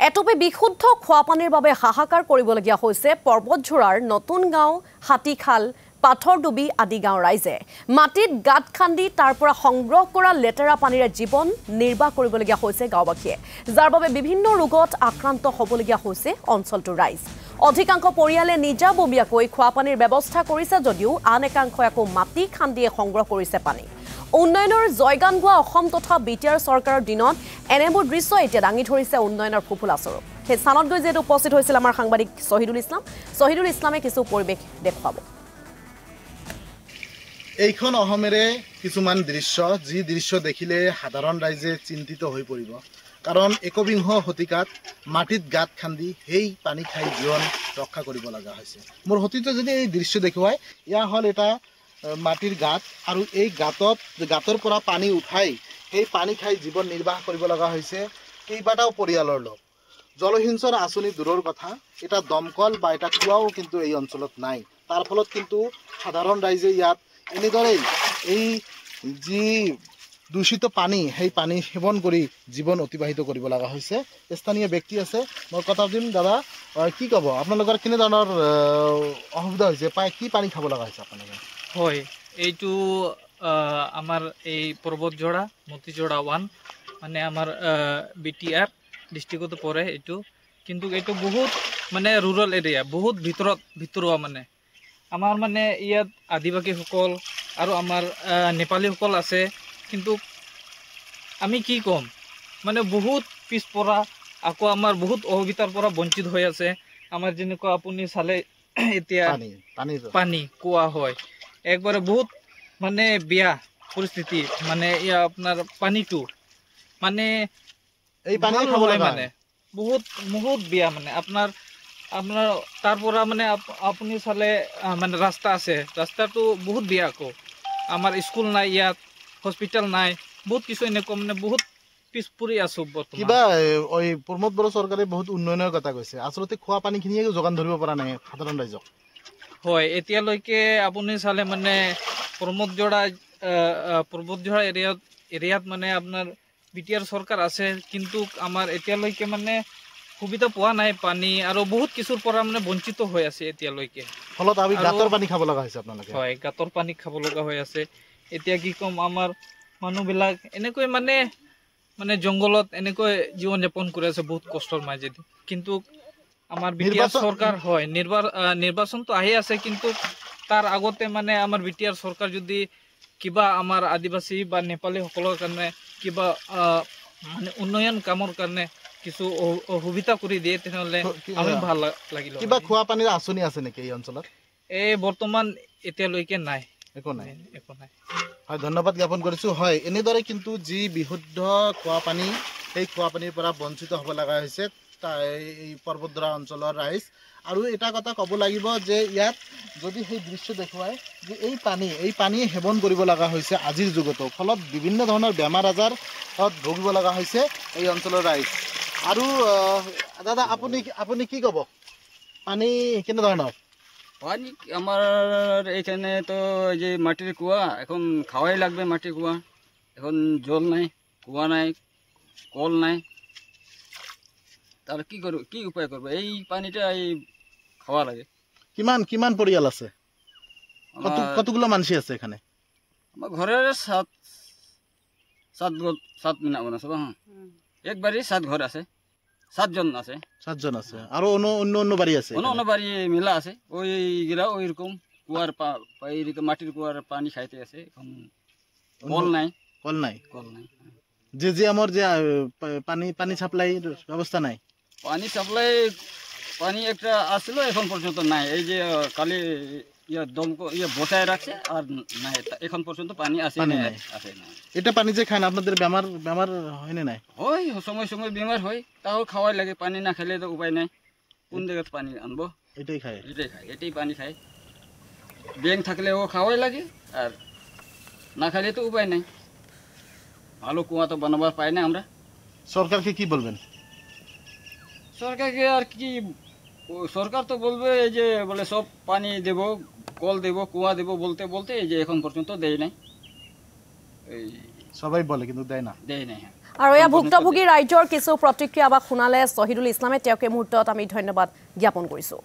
এটপি বিশুদ্ধ খোৱাপানীৰ বাবে হাহাকাৰ কৰিবলগীয়া হৈছে পৰ্বতঝোৰাৰ নতুন গাঁও হাতীখাল পাথৰডুবি আদি গাঁও ৰাইজে মাটিত গাঁত খান্দি তাৰ পৰা সংগ্ৰহ কৰা লেতেৰা পানীৰে জীৱন নিৰ্বাহ কৰিবলগীয়া হৈছে গাঁওবাসীয়ে যাৰ বাবে বিভিন্ন ৰোগত আক্ৰান্ত হ'বলগীয়া হৈছে অঞ্চলটোৰ ৰাইজ অধিকাংশ পৰিয়ালে নিজাববীয়াকৈ খোৱাপানীৰ ব্যৱস্থা কৰিছে যদিও আন একাংশই আকৌ মাটি খান্দিয়ে সংগ্ৰহ কৰিছে পানী উন্নয়নৰ জয়গান গোৱা অসম তথা বিটিআৰ চৰকাৰৰ দিনত এনেবোৰ দৃশ্য এতিয়া দাঙি ধৰিছে উন্নয়নৰ ফুফুলা স্বৰূপ সেই স্থানত গৈ যেটো উপস্থিত হৈছিল আমাৰ সাংবাদিক শহীদুল ইছলামে কিছু পৰিৱেশ দেখুৱাব এইখন অহমেৰে কিছুমান দৃশ্য যি দৃশ্য দেখিলে সাধাৰণ ৰাইজে চিন্তিত হৈ পৰিব কাৰণ একবিংশ শতিকাত মাটিত গাঁত খান্দি সেই পানী খাই জীৱন ৰক্ষা কৰিব লগা হৈছে মোৰ হতিতে যদি এই দৃশ্য দেখুৱাই ইয়া হল এটা মাটিৰ গাঁত আৰু এই গাঁতৰ পৰা পানী উঠাই সেই পানী খাই জীৱন নিৰ্বাহ কৰিব লগা হৈছে কেইবাটাও পৰিয়ালৰ লোক জলসিঞ্চন আঁচনি দূৰৰ কথা এটা দমকল বা এটা কুঁৱাও কিন্তু এই অঞ্চলত নাই তাৰ ফলত কিন্তু সাধাৰণ ৰাইজে ইয়াত এনেদৰেই এই যি দূষিত পানী সেই পানী সেৱন কৰি জীৱন অতিবাহিত কৰিব লগা হৈছে স্থানীয় ব্যক্তি আছে মই কথা দিম দাদা কি ক'ব আপোনালোকৰ কেনে ধৰণৰ অসুবিধা হৈছে পায় কি পানী খাব লগা হৈছে আপোনালোকে হয় এইটো আমাৰ এই পৰ্বতঝোৰা মতিঝোৰা 1 মানে আমাৰ বিটিআৰ ডিস্ট্ৰিক্টত পৰে এইটো কিন্তু এইটো বহুত মানে ৰুৰাল এৰিয়া বহুত ভিতৰুৱা মানে আমাৰ মানে ইয়াত আদিবাসীসকল আৰু আমাৰ নেপালীসকল আছে কিন্তু আমি কি কম মানে বহুত পিছপৰা আকৌ আমাৰ বহুত অসুবিধাৰ পৰা বঞ্চিত হৈ আছে আমাৰ যেনেকুৱা আপুনি চালে এতিয়া পানী কোৱা হয় একবাৰে বহুত মানে বেয়া পৰিস্থিতি মানে ইয়া আপোনাৰ পানীটো মানে এই পানী খাব মানে বহুত বেয়া মানে আপোনাৰ তাৰ পৰা মানে আপুনি চালে মানে ৰাস্তা আছে ৰাস্তাটো বহুত বেয়া আকৌ আমাৰ স্কুল নাই ইয়াত হস্পিটেল নাই বহুত কিছু এনেকুৱা মানে বহুত পিছপৰি আছো কিবা ওই প্ৰমোদ বড়ো চৰকাৰে বহুত উন্নয়নৰ কথা কৈছে আসলতে খোৱা পানীখিনিয়ে যোগান ধৰিব পৰা নাই সাধাৰণ ৰাইজক হয় এতিয়ালৈকে আপুনি চালে মানে পৰ্বতঝোৰা এৰিয়াত মানে আপোনাৰ বিটিআৰ চৰকাৰ আছে কিন্তু আমাৰ এতিয়ালৈকে মানে সুবিধা পোৱা নাই পানী আৰু বহুত কিছুৰ পৰা মানে বঞ্চিত হৈ আছে এতিয়ালৈকে ফলত আমি গাঁতৰ পানী খাব লগা হৈছে আপোনালোকে হয় গাঁতৰ পানী খাব লগা হৈ আছে এতিয়া কি কম আমাৰ মানুহবিলাক এনেকৈ মানে জংগলত এনেকৈ জীৱন যাপন কৰি আছে বহুত কষ্টৰ মাজেদি কিন্তু আমাৰ বিটিআৰ চৰকাৰ হয় নিৰ্বাচনটো আহি আছে কিন্তু তাৰ আগতে মানে আমাৰ বিটিআৰ চৰকাৰ যদি কিবা আমাৰ আদিবাসী বা নেপালী সকলৰ কাৰণে কিবা মানে উন্নয়ন কামৰ কাৰণে কিছু সুবিধা কৰি দিয়ে তেনেহলে আমি ভাল লাগিল কিবা খোৱা পানীৰ আঁচনি আছে নেকি এই অঞ্চলত এই বৰ্তমান এতিয়ালৈকে নাই একো নাই হয় ধন্যবাদ জ্ঞাপন কৰিছো হয় এনেদৰে কিন্তু যি বিশুদ্ধ খোৱা পানী সেই খোৱা পানীৰ পৰা বঞ্চিত হ'ব লগা হৈছে এই পৰ্বতঝোৰা অঞ্চলৰ ৰাইজ আৰু এটা কথা ক'ব লাগিব যে ইয়াত যদি সেই দৃশ্য দেখুৱাই যে এই পানী সেৱন কৰিব লগা হৈছে আজিৰ যুগতো ফলত বিভিন্ন ধৰণৰ বেমাৰ আজাৰত ভুগিব লগা হৈছে এই অঞ্চলৰ ৰাইজ আৰু দাদা আপুনি কি ক'ব পানী কেনে ধৰণৰ পানি আমার এখানে তো যে মাটির কুয়া এখন খাওয়াই লাগবে মাটির কুয়া এখন জল নাই কুয়া নাই কল নাই তাহলে কি উপায় করবে এই পানিটা এই খাওয়া লাগে কিমান পৰিয়াল আছে কতগুলো মানুষ আছে এখানে আমার ঘরের সাত মিনা আছে হ্যাঁ একবারই 7 ঘর আছে 7 জন আছে আর অন্য বাড়ি আছে অন্য বাড়ি মিলা আছে ওই গিরা ওইরকম কুয়ার মাটির কুয়ার পানি খাইতে আছে এখন কল নাই যে আমার যে পানি সাপ্লাই ব্যবস্থা নাই পানি একটা আসলো এখন পর্যন্ত নাই এই যে কালি বসায় রাখছে আর নাই এখন পর্যন্ত পানি আসে না এটা পানি যে খান আপনাদের বেমার হয় না নাই হয় সময় বেমার হয় তাও খাওয়াই লাগে পানি না খেলে তো উপায় নাই কোন জায়গায় পানি আনবো এটাই পানি খায় ব্যাং থাকলে ও খাওয়াই লাগে আর না খেলে তো উপায় নাই ভালো কুয়া তো বানাবার পাই না আমরা সরকারকে কি বলবেন সরকারকে আর কি সরকার তো বলবে যে বলে সব পানি দেব কল দেব কুয়া দেব বলতে এই যে এখন পর্যন্ত দেয় নাই সবাই বলে কিন্তু দেয় না আৰু এয়া ভুক্তভোগী ৰাইজৰ কিছু প্ৰতিক্ৰিয়া বা শুনালে শ্বহীদুল ইছলামে তেওঁক এই মুহূৰ্তত আমি ধন্যবাদ জ্ঞাপন কৰিছোঁ।